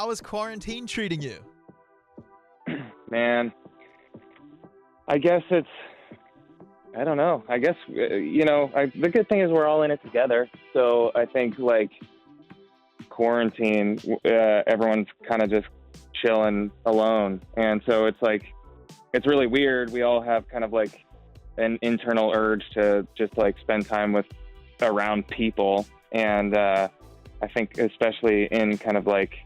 how is quarantine treating you? Man, I guess I don't know. I guess, the good thing is we're all in it together. So I think, like, quarantine, everyone's kind of just chilling alone. And so it's like, it's really weird. We all have kind of like an internal urge to just like spend time around people. And I think especially in kind of like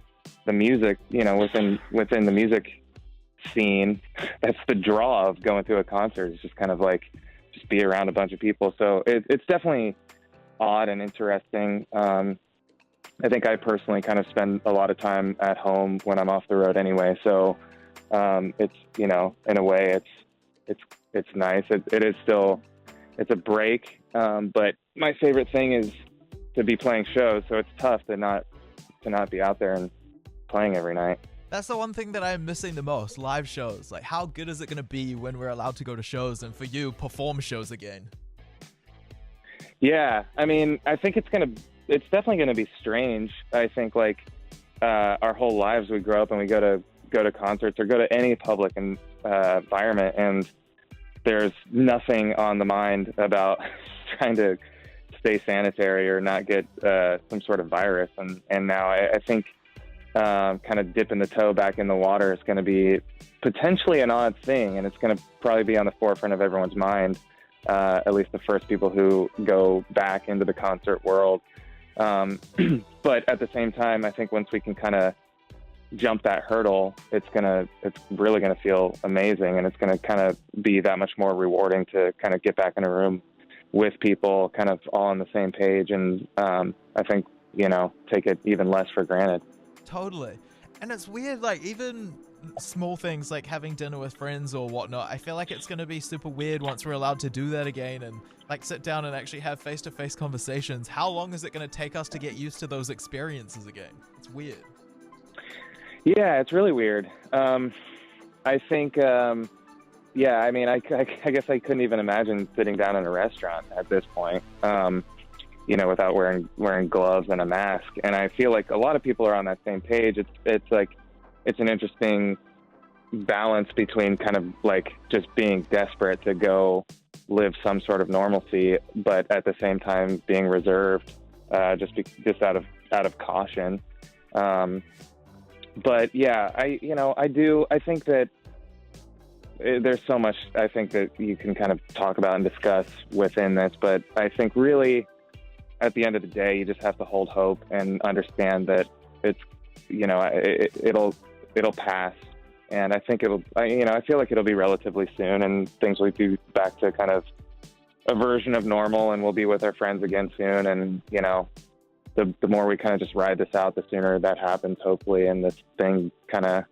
the music, within the music scene, that's the draw of going to a concert, is just kind of like just be around a bunch of people. So it's definitely odd and interesting. I think I personally kind of spend a lot of time at home when I'm off the road anyway. So it's, in a way it's nice. It is still, it's a break. But my favorite thing is to be playing shows. So it's tough to not be out there and playing every night. That's the one thing that I'm missing the most, live shows. Like, how good is it going to be when we're allowed to go to shows and for you, perform shows again? Yeah, I mean, I think it's definitely going to be strange. I think like our whole lives we grow up and we go to concerts or go to any public environment, and there's nothing on the mind about trying to stay sanitary or not get some sort of virus. And now I think kind of dipping the toe back in the water is going to be potentially an odd thing, and it's going to probably be on the forefront of everyone's mind, at least the first people who go back into the concert world. But at the same time, I think once we can kind of jump that hurdle, it's really going to feel amazing, and it's going to kind of be that much more rewarding to kind of get back in a room with people kind of all on the same page. And I think, take it even less for granted. Totally. And it's weird, like, even small things like having dinner with friends or whatnot, I feel like it's going to be super weird once we're allowed to do that again and like sit down and actually have face-to-face conversations. How long is it going to take us to get used to those experiences again? It's weird. Yeah, it's really weird. I think, I mean, I guess I couldn't even imagine sitting down in a restaurant at this point, without wearing gloves and a mask. And I feel like a lot of people are on that same page. It's like, it's an interesting balance between kind of like just being desperate to go live some sort of normalcy, but at the same time being reserved, just out of caution. But yeah, I think that there's so much, I think, that you can kind of talk about and discuss within this, but I think really at the end of the day, you just have to hold hope and understand that it's, it'll pass. And I think I feel like it'll be relatively soon, and things will be back to kind of a version of normal, and we'll be with our friends again soon. And, the more we kind of just ride this out, the sooner that happens, hopefully, and this thing kind of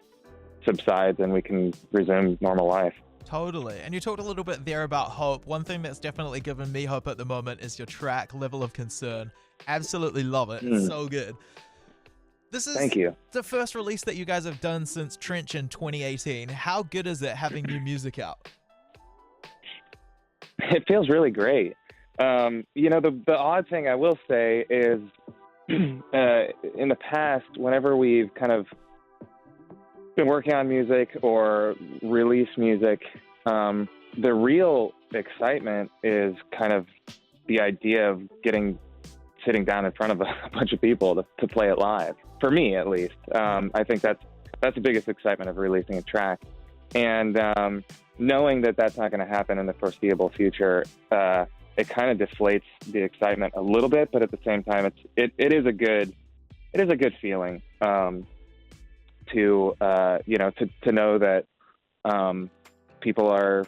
subsides and we can resume normal life. Totally. And you talked a little bit there about hope. One thing that's definitely given me hope at the moment is your track, Level of Concern. Absolutely love it. It's so good. This is Thank you. The first release that you guys have done since Trench in 2018. How good is it having new music out? It feels really great. The odd thing I will say is in the past, whenever we've kind of been working on music or released music, the real excitement is kind of the idea of sitting down in front of a bunch of people to play it live. For me, at least, I think that's the biggest excitement of releasing a track. And knowing that that's not going to happen in the foreseeable future, it kind of deflates the excitement a little bit. But at the same time, it is a good feeling to know that people are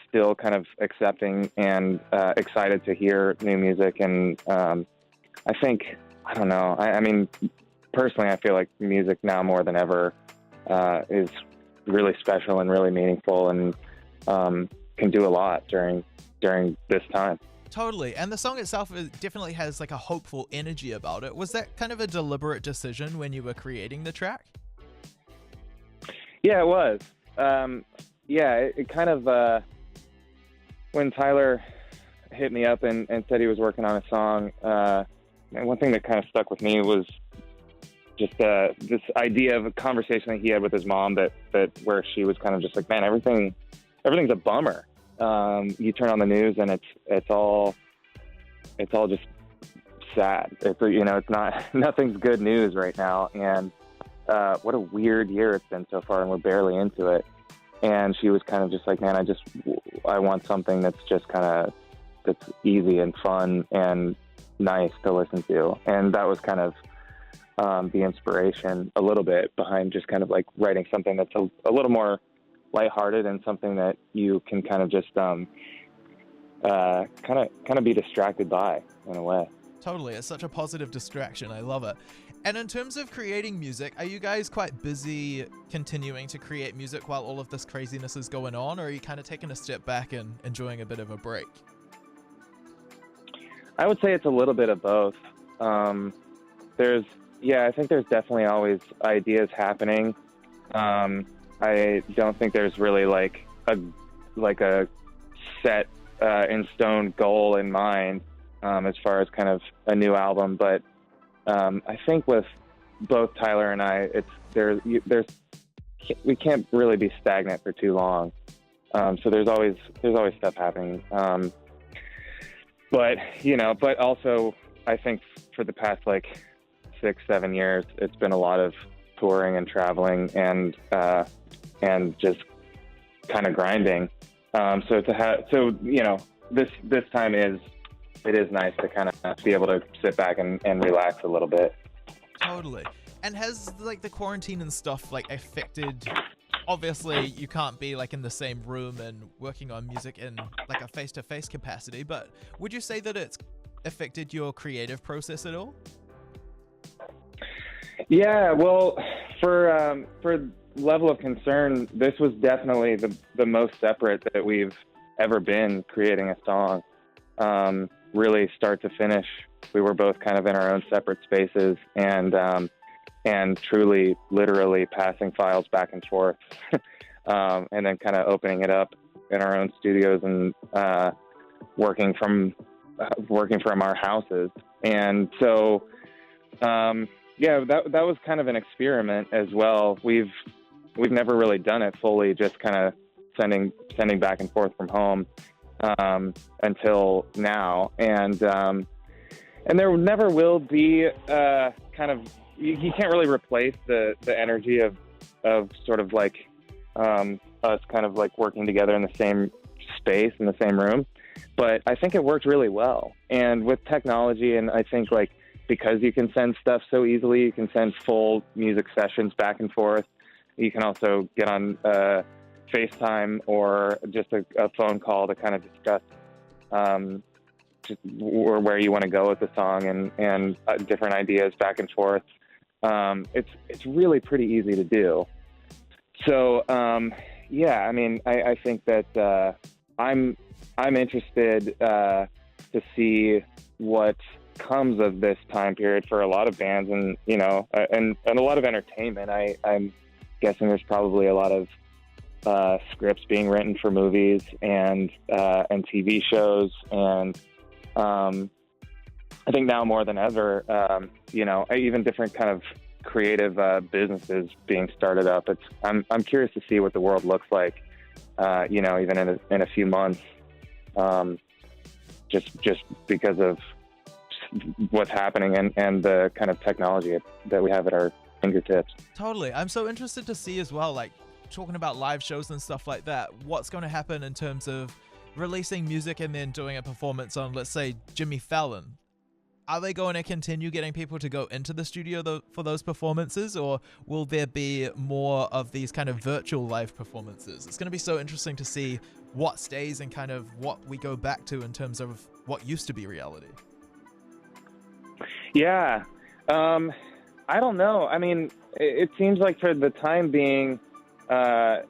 still kind of accepting and excited to hear new music. And I think, I don't know, I mean, personally, I feel like music now more than ever is really special and really meaningful, and can do a lot during this time. Totally. And the song itself definitely has like a hopeful energy about it. Was that kind of a deliberate decision when you were creating the track? Yeah, it was. It kind of, when Tyler hit me up and said he was working on a song, one thing that kind of stuck with me was this idea of a conversation that he had with his mom that where she was kind of just like, man, everything's a bummer. You turn on the news and it's all just sad. It's nothing's good news right now. And what a weird year it's been so far, and we're barely into it. And she was kind of just like, man, I want something that's just that's easy and fun and nice to listen to. And that was kind of the inspiration a little bit behind just kind of like writing something that's a little more lighthearted and something that you can kind of just kind of be distracted by in a way. Totally. It's such a positive distraction. I love it. And in terms of creating music, are you guys quite busy continuing to create music while all of this craziness is going on, or are you kind of taking a step back and enjoying a bit of a break? I would say it's a little bit of both. I think there's definitely always ideas happening. I don't think there's really like a set in stone goal in mind as far as kind of a new album, but I think with both Tyler and I, we can't really be stagnant for too long. So there's always stuff happening. But also I think for the past like 6-7 years, it's been a lot of touring and traveling and just kind of grinding. This time it is nice to kind of be able to sit back and relax a little bit. Totally. And has like the quarantine and stuff like affected, obviously you can't be like in the same room and working on music in like a face-to-face capacity, but would you say that it's affected your creative process at all? Yeah, well, for level of concern, this was definitely the most separate that we've ever been creating a song. Really start to finish, we were both kind of in our own separate spaces and truly, literally passing files back and forth, and then kind of opening it up in our own studios and working from our houses. And so, that was kind of an experiment as well. We've never really done it fully, just kind of sending back and forth from home until now. And there never will be kind of, you can't really replace the energy of sort of like us kind of like working together in the same space, in the same room. But I think it worked really well. And with technology, and I think like because you can send stuff so easily, you can send full music sessions back and forth. You can also get on FaceTime or just a phone call to kind of discuss or where you want to go with the song and different ideas back and forth. It's really pretty easy to do. So I mean, I think that I'm interested to see what comes of this time period for a lot of bands, and and a lot of entertainment. I'm guessing there's probably a lot of scripts being written for movies and TV shows, and I think now more than ever, even different kind of creative businesses being started up. I'm curious to see what the world looks like, even in a few months, just because of what's happening and the kind of technology that we have at our fingertips. Totally. I'm so interested to see as well, like talking about live shows and stuff like that, what's going to happen in terms of releasing music and then doing a performance on, let's say, Jimmy Fallon. Are they going to continue getting people to go into the studio for those performances, or will there be more of these kind of virtual live performances? It's going to be so interesting to see what stays and kind of what we go back to in terms of what used to be reality. Yeah. I don't know. I mean, it seems like for the time being, I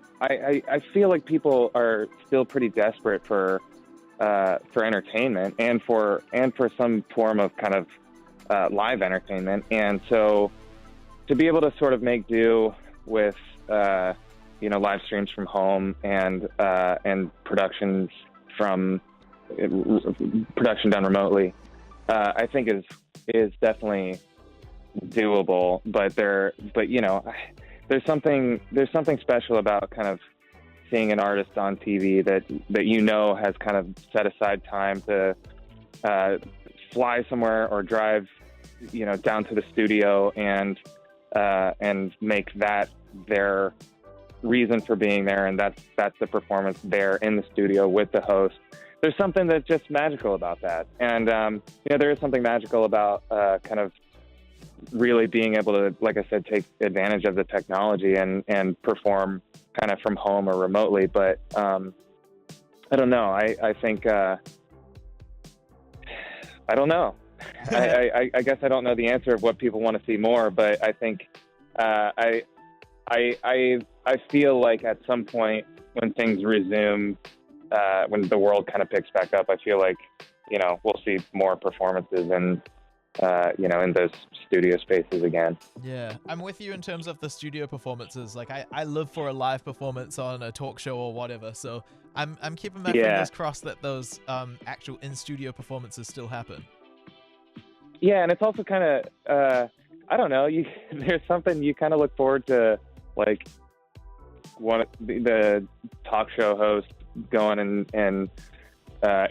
feel like people are still pretty desperate for entertainment and for some form of kind of live entertainment. And so to be able to sort of make do with live streams from home and production done remotely, I think is definitely doable, but you know, there's something special about kind of seeing an artist on TV that you know has kind of set aside time to fly somewhere or drive, you know, down to the studio and make that their reason for being there, and that's the performance there in the studio with the host. There's something that's just magical about that, and you know, there is something magical about kind of really being able to, like I said, take advantage of the technology and perform kind of from home or remotely. But I don't know. I think I don't know. I guess I don't know the answer of what people want to see more, but I think I feel like at some point when things resume, when the world kind of picks back up, I feel like, you know, we'll see more performances and you know, in those studio spaces again. Yeah, I'm with you in terms of the studio performances. Like, I live for a live performance on a talk show or whatever. So I'm keeping my fingers crossed that those actual in-studio performances still happen. Yeah, and it's also kind of I don't know. There's something you kind of look forward to, like the talk show host going and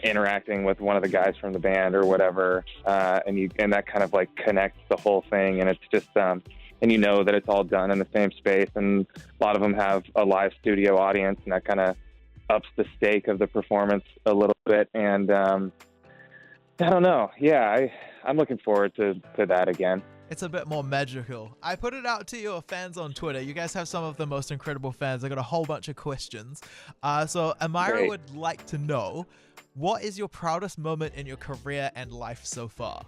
interacting with one of the guys from the band or whatever, and that kind of like connects the whole thing, and it's just and you know that it's all done in the same space, and a lot of them have a live studio audience, and that kind of ups the stake of the performance a little bit. And I don't know. Yeah, I'm looking forward to that again. It's a bit more magical. I put it out to your fans on Twitter. You guys have some of the most incredible fans. I got a whole bunch of questions. So Amira would like to know, what is your proudest moment in your career and life so far?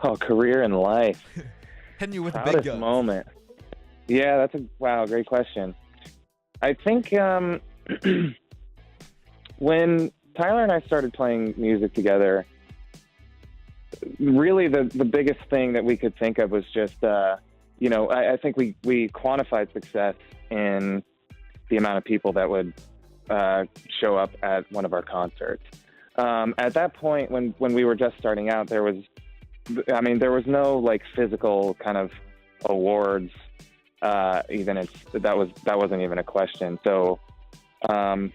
Oh, career and life. Hitting you with proudest big guns. Moment. Yeah, that's great question. I think when Tyler and I started playing music together, really the biggest thing that we could think of was just, you know, I think we quantified success in the amount of people that would show up at one of our concerts. At that point, when we were just starting out, there was no like physical kind of awards. That wasn't even a question. So I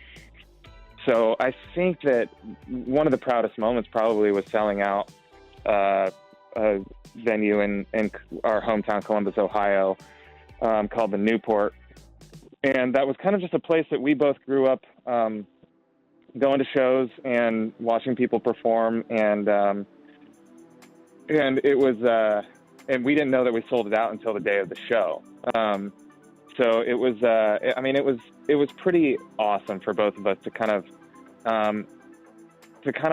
think that one of the proudest moments probably was selling out a venue in our hometown, Columbus, Ohio, called the Newport. And that was kind of just a place that we both grew up going to shows and watching people perform. And it was, and we didn't know that we sold it out until the day of the show. So it was, it was pretty awesome for both of us to kind of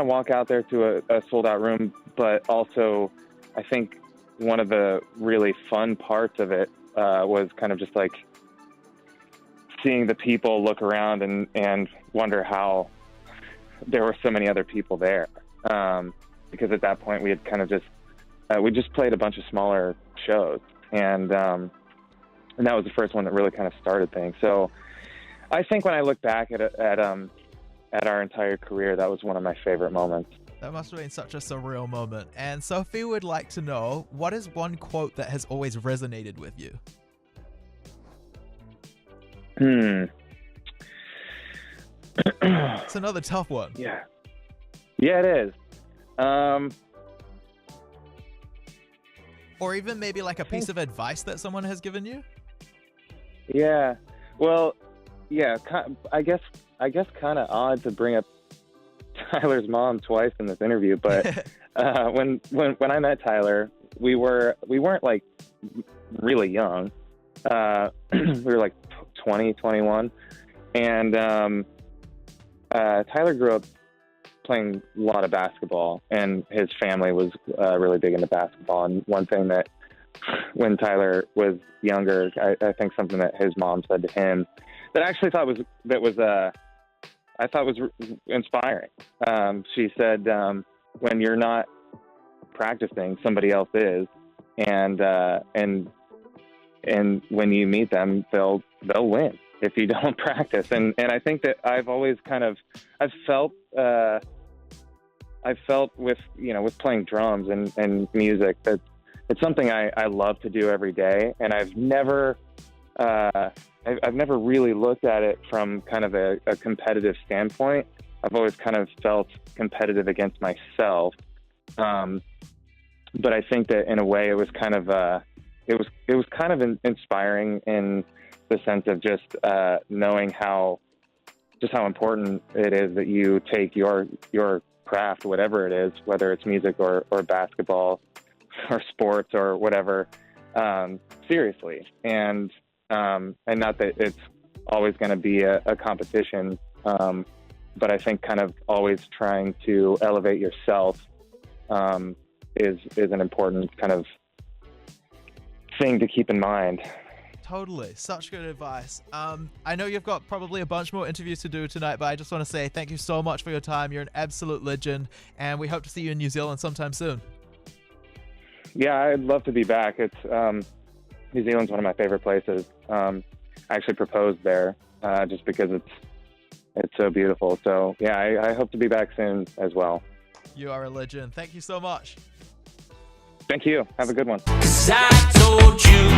walk out there to a sold out room. But also, I think one of the really fun parts of it was kind of just like seeing the people look around and wonder how there were so many other people there. Because at that point we had kind of we just played a bunch of smaller shows, and that was the first one that really kind of started things. So I think when I look back at our entire career, that was one of my favorite moments. That must have been such a surreal moment. And Sophie would like to know, what is one quote that has always resonated with you? It's another tough one. Yeah, it is. Or even maybe like a piece of advice that someone has given you? Yeah. Well, yeah, I guess kind of odd to bring up Tyler's mom twice in this interview, but when I met Tyler, we weren't like really young. We were like 20, 21, and Tyler grew up playing a lot of basketball, and his family was really big into basketball. And one thing that when Tyler was younger, I think something that his mom said to him that I actually thought was inspiring. She said, when you're not practicing, somebody else is, and when you meet them, they'll win if you don't practice. And I think that I've always I've felt I felt with playing drums and music that it's something I love to do every day, and I've never really looked at it from kind of a competitive standpoint. I've always kind of felt competitive against myself, but I think that in a way it was kind of inspiring in the sense of just knowing how important it is that you take your craft, whatever it is, whether it's music or basketball or sports or whatever, seriously. And not that it's always going to be a competition, but I think kind of always trying to elevate yourself is an important kind of thing to keep in mind. Totally. Such good advice. I know you've got probably a bunch more interviews to do tonight, but I just want to say thank you so much for your time. You're an absolute legend, and we hope to see you in New Zealand sometime soon. Yeah, I'd love to be back. It's New Zealand's one of my favorite places. I actually proposed there just because it's so beautiful. So yeah, I hope to be back soon as well. You are a legend. Thank you so much. Thank you. Have a good one. 'Cause I told you